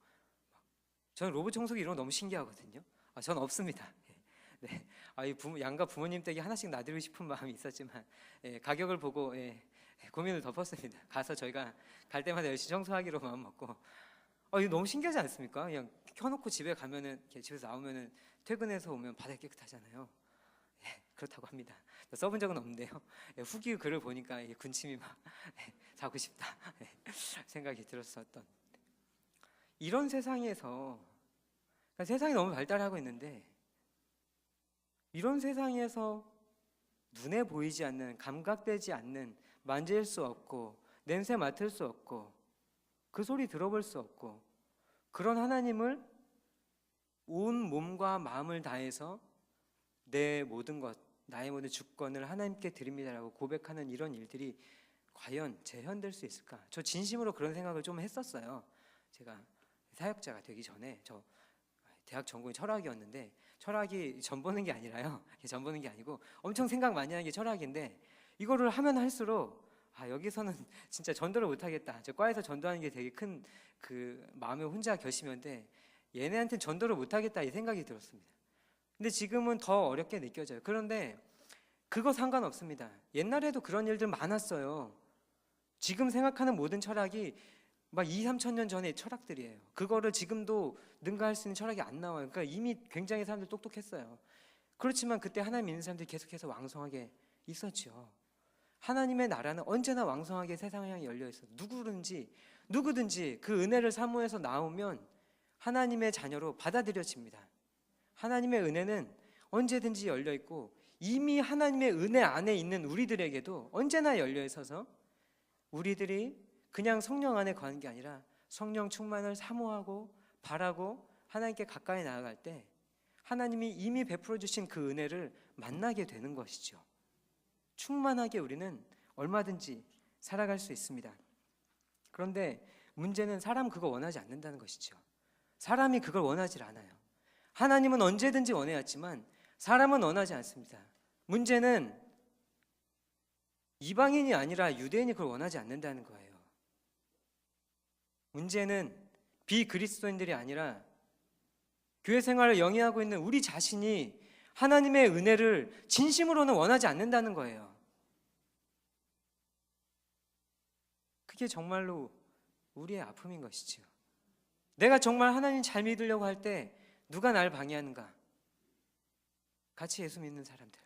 저는 로봇 청소기 이런 거 너무 신기하거든요. 저는 없습니다. 네, 양가 부모님 댁에 하나씩 놔드리고 싶은 마음이 있었지만 가격을 보고 고민을 덮었습니다. 가서 저희가 갈 때마다 열심히 청소하기로 마음 먹고. 이거 너무 신기하지 않습니까? 그냥 켜놓고 집에 가면은 집에서 나오면은 퇴근해서 오면 바닥이 깨끗하잖아요. 그렇다고 합니다. 써본 적은 없는데요. 후기 글을 보니까 군침이 막 사고 싶다 생각이 들었었던. 이런 세상에서, 그러니까 세상이 너무 발달하고 있는데 이런 세상에서 눈에 보이지 않는, 감각되지 않는, 만질 수 없고 냄새 맡을 수 없고 그 소리 들어볼 수 없고 그런 하나님을 온 몸과 마음을 다해서 내 모든 것, 나의 모든 주권을 하나님께 드립니다라고 고백하는 이런 일들이 과연 재현될 수 있을까? 저 진심으로 그런 생각을 좀 했었어요. 제가 사역자가 되기 전에 저 대학 전공이 철학이었는데, 철학이 전 보는 게 아니라요. 전 보는 게 아니고 엄청 생각 많이 하는 게 철학인데, 이거를 하면 할수록 여기서는 진짜 전도를 못 하겠다. 저 과에서 전도하는 게 되게 큰 그 마음의 혼자 결심이었는데 얘네한테는 전도를 못 하겠다 이 생각이 들었습니다. 근데 지금은 더 어렵게 느껴져요. 그런데 그거 상관없습니다. 옛날에도 그런 일들 많았어요. 지금 생각하는 모든 철학이 막 2,3천 년 전의 철학들이에요. 그거를 지금도 능가할 수 있는 철학이 안 나와요. 그러니까 이미 굉장히 사람들 똑똑했어요. 그렇지만 그때 하나님 믿는 사람들이 계속해서 왕성하게 있었죠. 하나님의 나라는 언제나 왕성하게 세상을 향해 열려 있어요. 누구든지 그 은혜를 사모해서 나오면 하나님의 자녀로 받아들여집니다. 하나님의 은혜는 언제든지 열려 있고 이미 하나님의 은혜 안에 있는 우리들에게도 언제나 열려 있어서 우리들이 그냥 성령 안에 거하는 게 아니라 성령 충만을 사모하고 바라고 하나님께 가까이 나아갈 때 하나님이 이미 베풀어 주신 그 은혜를 만나게 되는 것이죠. 충만하게 우리는 얼마든지 살아갈 수 있습니다. 그런데 문제는 사람 그거 원하지 않는다는 것이죠. 사람이 그걸 원하지 않아요. 하나님은 언제든지 원해왔지만 사람은 원하지 않습니다. 문제는 이방인이 아니라 유대인이 그걸 원하지 않는다는 거예요. 문제는 비그리스도인들이 아니라 교회 생활을 영위하고 있는 우리 자신이 하나님의 은혜를 진심으로는 원하지 않는다는 거예요. 그게 정말로 우리의 아픔인 것이죠. 내가 정말 하나님 잘 믿으려고 할 때 누가 날 방해하는가? 같이 예수 믿는 사람들,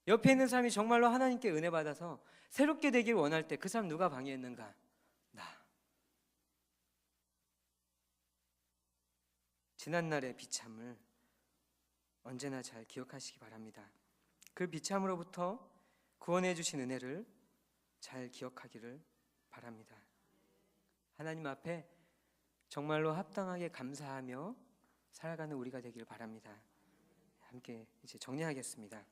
옆에 있는 사람이 정말로 하나님께 은혜 받아서 새롭게 되길 원할 때 그 사람 누가 방해했는가? 나. 지난날의 비참을 언제나 잘 기억하시기 바랍니다. 그 비참으로부터 구원해 주신 은혜를 잘 기억하기를 바랍니다. 하나님 앞에 정말로 합당하게 감사하며 살아가는 우리가 되기를 바랍니다. 함께 이제 정리하겠습니다.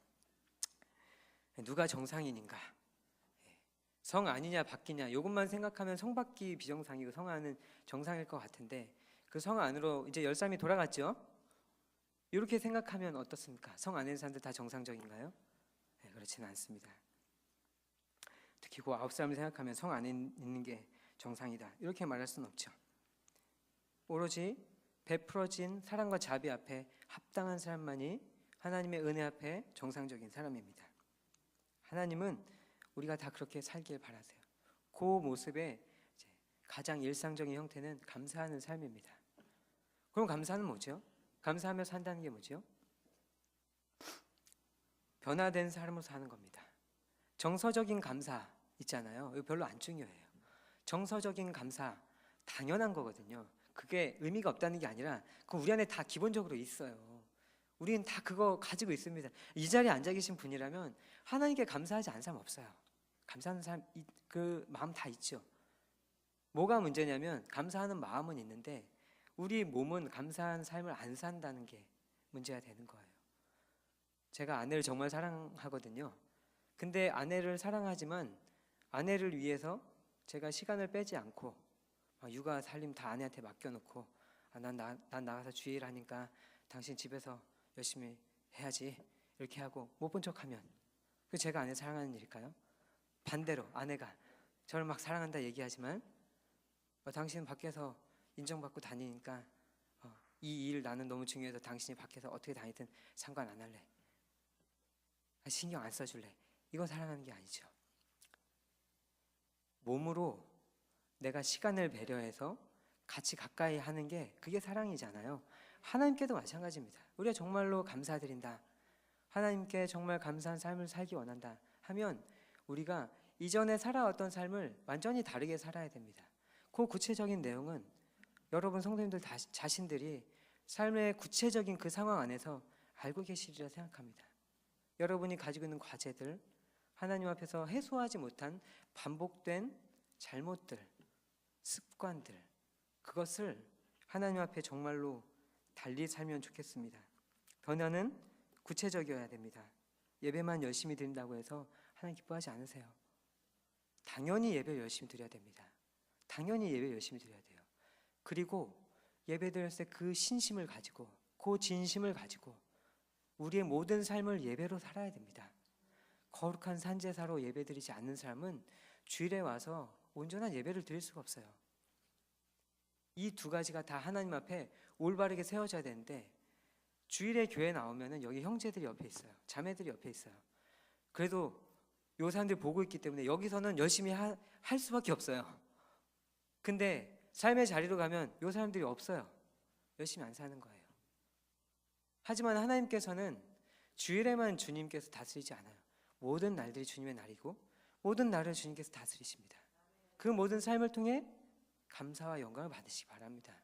누가 정상인인가? 성 아니냐 받기냐 이것만 생각하면 성 받기 비정상이고 성 안은 정상일 것 같은데 그 성 안으로 이제 열삼이 돌아갔죠? 이렇게 생각하면 어떻습니까? 성 안에 있는 사람들 다 정상적인가요? 네, 그렇지는 않습니다. 특히 그 9사람을 생각하면 성 안에 있는 게 정상이다 이렇게 말할 수는 없죠. 오로지 베풀어진 사랑과 자비 앞에 합당한 사람만이 하나님의 은혜 앞에 정상적인 사람입니다. 하나님은 우리가 다 그렇게 살길 바라세요. 그 모습의 가장 일상적인 형태는 감사하는 삶입니다. 그럼 감사는 뭐죠? 감사하며 산다는 게 뭐죠? 변화된 삶으로 사는 겁니다. 정서적인 감사 있잖아요. 이거 별로 안 중요해요. 정서적인 감사 당연한 거거든요. 그게 의미가 없다는 게 아니라 그 우리 안에 다 기본적으로 있어요. 우리는 다 그거 가지고 있습니다. 이 자리에 앉아 계신 분이라면 하나님께 감사하지 않은 사람 없어요. 감사하는 사람 그 마음 다 있죠. 뭐가 문제냐면 감사하는 마음은 있는데 우리 몸은 감사한 삶을 안 산다는 게 문제가 되는 거예요. 제가 아내를 정말 사랑하거든요. 근데 아내를 사랑하지만 아내를 위해서 제가 시간을 빼지 않고 육아 살림 다 아내한테 맡겨놓고 난 나가서 주일 하니까 당신 집에서 열심히 해야지 이렇게 하고 못 본 척하면 그 제가 아내 사랑하는 일일까요? 반대로 아내가 저를 막 사랑한다 얘기하지만 당신은 밖에서 인정받고 다니니까 이 일 나는 너무 중요해서 당신이 밖에서 어떻게 다니든 상관 안 할래. 신경 안 써줄래. 이거 사랑하는 게 아니죠. 몸으로 내가 시간을 배려해서 같이 가까이 하는 게 그게 사랑이잖아요. 하나님께도 마찬가지입니다. 우리가 정말로 감사드린다. 하나님께 정말 감사한 삶을 살기 원한다 하면 우리가 이전에 살아왔던 삶을 완전히 다르게 살아야 됩니다. 그 구체적인 내용은 여러분 성도님들 자신들이 삶의 구체적인 그 상황 안에서 알고 계시리라 생각합니다. 여러분이 가지고 있는 과제들, 하나님 앞에서 해소하지 못한 반복된 잘못들, 습관들, 그것을 하나님 앞에 정말로 달리 살면 좋겠습니다. 변화는 구체적이어야 됩니다. 예배만 열심히 드린다고 해서 하나님 기뻐하지 않으세요. 당연히 예배 열심히 드려야 됩니다. 당연히 예배 열심히 드려야 돼요. 그리고 예배 드릴 때 그 신심을 가지고 그 진심을 가지고 우리의 모든 삶을 예배로 살아야 됩니다. 거룩한 산제사로 예배 드리지 않는 사람은 주일에 와서 온전한 예배를 드릴 수가 없어요. 이 두 가지가 다 하나님 앞에 올바르게 세워져야 되는데 주일에 교회 나오면은 여기 형제들이 옆에 있어요. 자매들이 옆에 있어요. 그래도 요 사람들이 보고 있기 때문에 여기서는 열심히 할 수밖에 없어요. 근데 삶의 자리로 가면 요 사람들이 없어요. 열심히 안 사는 거예요. 하지만 하나님께서는 주일에만 주님께서 다스리지 않아요. 모든 날들이 주님의 날이고 모든 날을 주님께서 다스리십니다. 그 모든 삶을 통해 감사와 영광을 받으시기 바랍니다.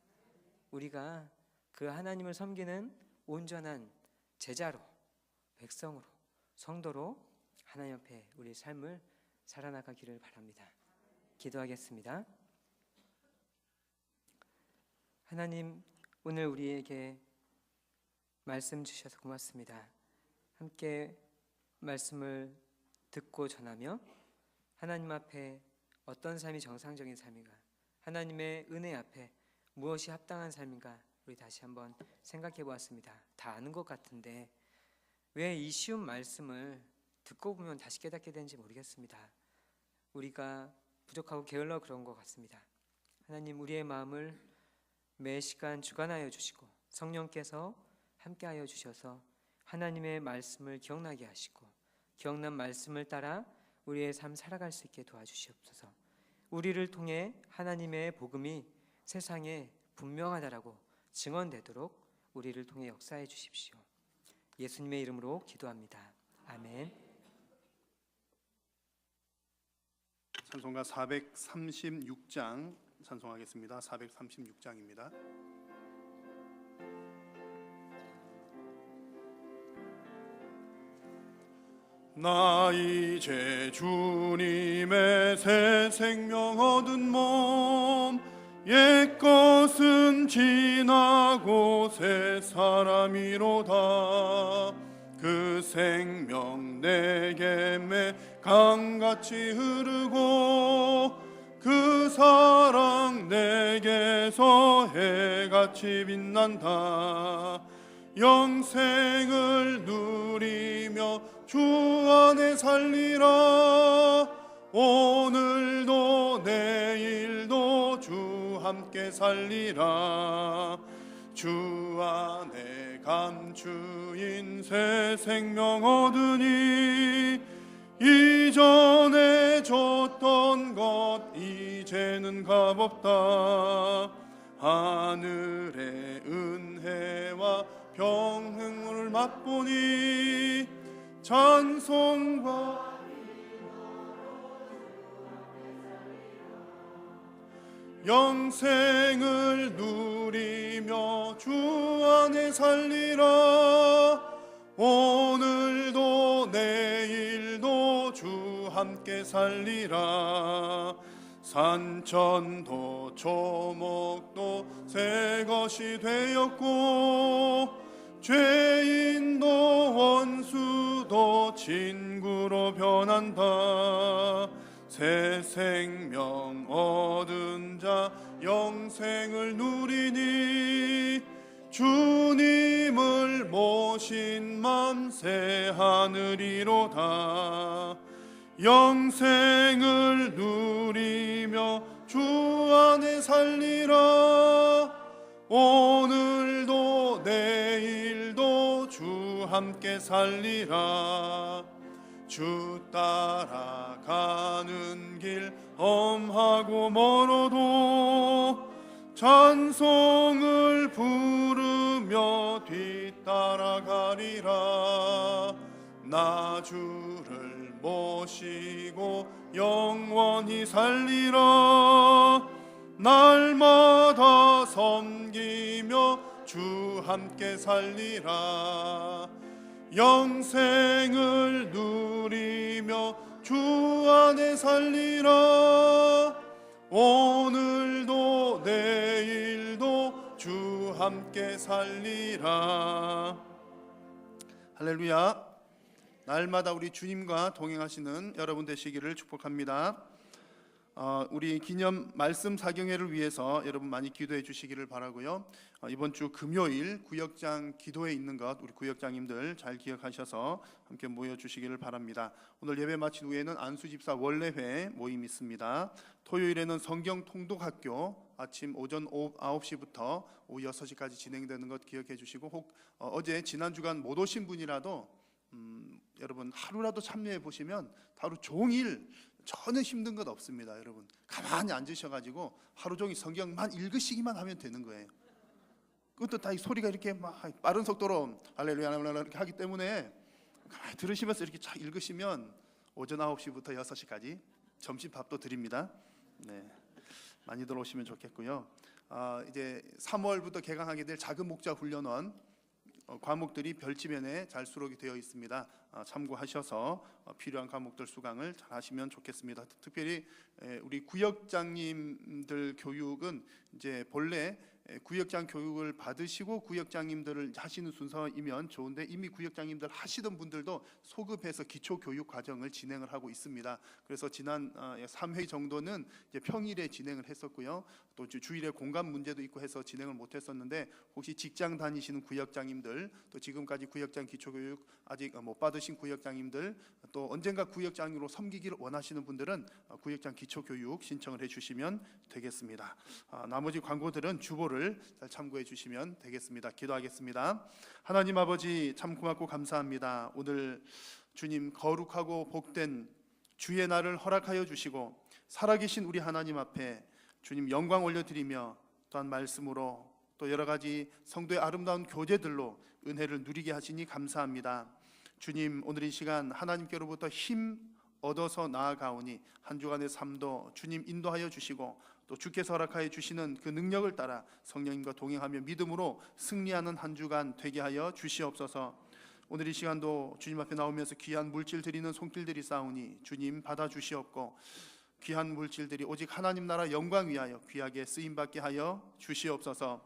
우리가 그 하나님을 섬기는 온전한 제자로, 백성으로, 성도로 하나님 앞에 우리의 삶을 살아나가기를 바랍니다. 기도하겠습니다. 하나님, 오늘 우리에게 말씀 주셔서 고맙습니다. 함께 말씀을 듣고 전하며 하나님 앞에 어떤 삶이 정상적인 삶인가, 하나님의 은혜 앞에 무엇이 합당한 삶인가 우리 다시 한번 생각해 보았습니다. 다 아는 것 같은데 왜 이 쉬운 말씀을 듣고 보면 다시 깨닫게 되는지 모르겠습니다. 우리가 부족하고 게을러 그런 것 같습니다. 하나님, 우리의 마음을 매 시간 주관하여 주시고 성령께서 함께하여 주셔서 하나님의 말씀을 기억나게 하시고 기억난 말씀을 따라 우리의 삶 살아갈 수 있게 도와주시옵소서. 우리를 통해 하나님의 복음이 세상에 분명하다라고 증언되도록 우리를 통해 역사해 주십시오. 예수님의 이름으로 기도합니다. 아멘. 찬송가 436장 찬송하겠습니다. 436장입니다. 나 이제 주님의 새 생명 얻은 몸, 옛것은 지나고 새 사람이로다. 그 생명 내게 매 강같이 흐르고 그 사랑 내게서 해같이 빛난다. 영생을 누리며 주 안에 살리라. 오늘도 내일도 주 함께 살리라. 주 안에 감추인 새 생명 얻으니 이전에 줬던 것 이제는 값없다. 하늘의 은혜와 평생을 맛보니 찬송과 영생을 누리며 주 안에 살리라. 오늘도 내일도 주 함께 살리라. 산천도 초목도 새 것이 되었고 죄인도 원수도 친구로 변한다. 새 생명 얻은 자 영생을 누리니 주님을 모신 맘 새 하늘이로다. 영생을 누리며 주 안에 살리라. 오늘도 내일도 주 함께 살리라. 주 따라가는 길 험하고 멀어도 찬송을 부르며 뒤따라가리라. 나 주를 모시고 영원히 살리라. 날마다 섬기며 주 함께 살리라. 영생을 누리며 주 안에 살리라. 오늘도 내일도 주 함께 살리라. 할렐루야. 날마다 우리 주님과 동행하시는 여러분 되시기를 축복합니다. 우리 기념 말씀 사경회를 위해서 여러분 많이 기도해 주시기를 바라고요. 이번 주 금요일 구역장 기도회 있는 것 우리 구역장님들 잘 기억하셔서 함께 모여 주시기를 바랍니다. 오늘 예배 마친 후에는 안수집사 원래회 모임 있습니다. 토요일에는 성경 통독학교 아침 오전 9시부터 오후 6시까지 진행되는 것 기억해 주시고 혹 어제 지난 주간 못 오신 분이라도 여러분 하루라도 참여해 보시면 하루 종일 전혀 힘든 것 없습니다. 여러분 가만히 앉으셔가지고 하루 종일 성경만 읽으시기만 하면 되는 거예요. 그것도 다 이 소리가 이렇게 막 빠른 속도로 할렐루야 이렇게 하기 때문에 가만히 들으시면서 이렇게 쫙 읽으시면 오전 9시부터 6시까지 점심밥도 드립니다. 네, 많이들 오시면 좋겠고요. 이제 3월부터 개강하게 될 작은 목자 훈련원 과목들이 별지면에 잘 수록이 되어 있습니다. 참고하셔서 필요한 과목들 수강을 잘 하시면 좋겠습니다. 특별히 우리 구역장님들 교육은 이제 본래 구역장 교육을 받으시고 구역장님들을 하시는 순서이면 좋은데, 이미 구역장님들 하시던 분들도 소급해서 기초 교육 과정을 진행을 하고 있습니다. 그래서 지난 3회 정도는 이제 평일에 진행을 했었고요. 또 주일에 공간 문제도 있고 해서 진행을 못 했었는데, 혹시 직장 다니시는 구역장님들, 또 지금까지 구역장 기초 교육 아직 못 받으신 구역장님들, 또 언젠가 구역장으로 섬기기를 원하시는 분들은 구역장 기초 교육 신청을 해 주시면 되겠습니다. 나머지 광고들은 주보를 잘 참고해 주시면 되겠습니다. 기도하겠습니다. 하나님 아버지, 참 고맙고 감사합니다. 오늘 주님 거룩하고 복된 주의 날을 허락하여 주시고 살아계신 우리 하나님 앞에 주님 영광 올려드리며, 또한 말씀으로 또 여러 가지 성도의 아름다운 교제들로 은혜를 누리게 하시니 감사합니다. 주님, 오늘 이 시간 하나님께로부터 힘 얻어서 나아가오니 한 주간의 삶도 주님 인도하여 주시고, 또 주께서 허락하여 주시는 그 능력을 따라 성령님과 동행하며 믿음으로 승리하는 한 주간 되게 하여 주시옵소서. 오늘 이 시간도 주님 앞에 나오면서 귀한 물질 드리는 손길들이 싸우니 주님 받아 주시옵고, 귀한 물질들이 오직 하나님 나라 영광 위하여 귀하게 쓰임받게 하여 주시옵소서.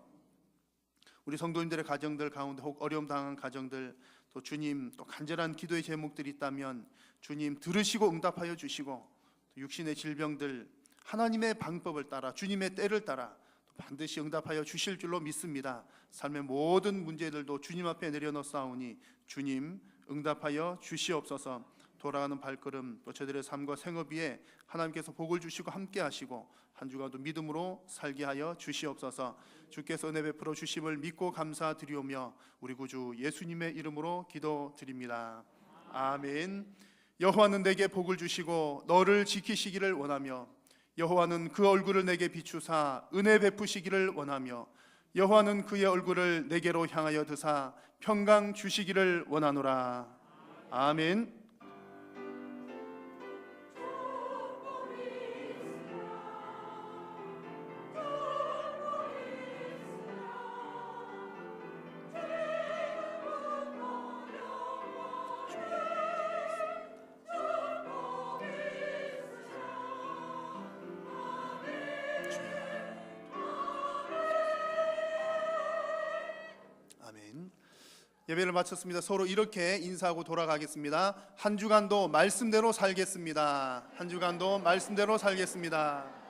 우리 성도님들의 가정들 가운데 혹 어려움 당한 가정들, 또 주님 또 간절한 기도의 제목들이 있다면 주님 들으시고 응답하여 주시고, 육신의 질병들 하나님의 방법을 따라 주님의 때를 따라 반드시 응답하여 주실 줄로 믿습니다. 삶의 모든 문제들도 주님 앞에 내려놓사오니 주님 응답하여 주시옵소서. 돌아가는 발걸음, 또 저들의 삶과 생업 위에 하나님께서 복을 주시고 함께 하시고 한 주간도 믿음으로 살게 하여 주시옵소서. 주께서 은혜 베풀어 주심을 믿고 감사드리오며 우리 구주 예수님의 이름으로 기도드립니다. 아멘. 여호와는 내게 복을 주시고 너를 지키시기를 원하며, 여호와는 그 얼굴을 내게 비추사 은혜 베푸시기를 원하며, 여호와는 그의 얼굴을 내게로 향하여 드사 평강 주시기를 원하노라. 아멘. 예배를 마쳤습니다. 서로 이렇게 인사하고 돌아가겠습니다. 한 주간도 말씀대로 살겠습니다. 한 주간도 말씀대로 살겠습니다.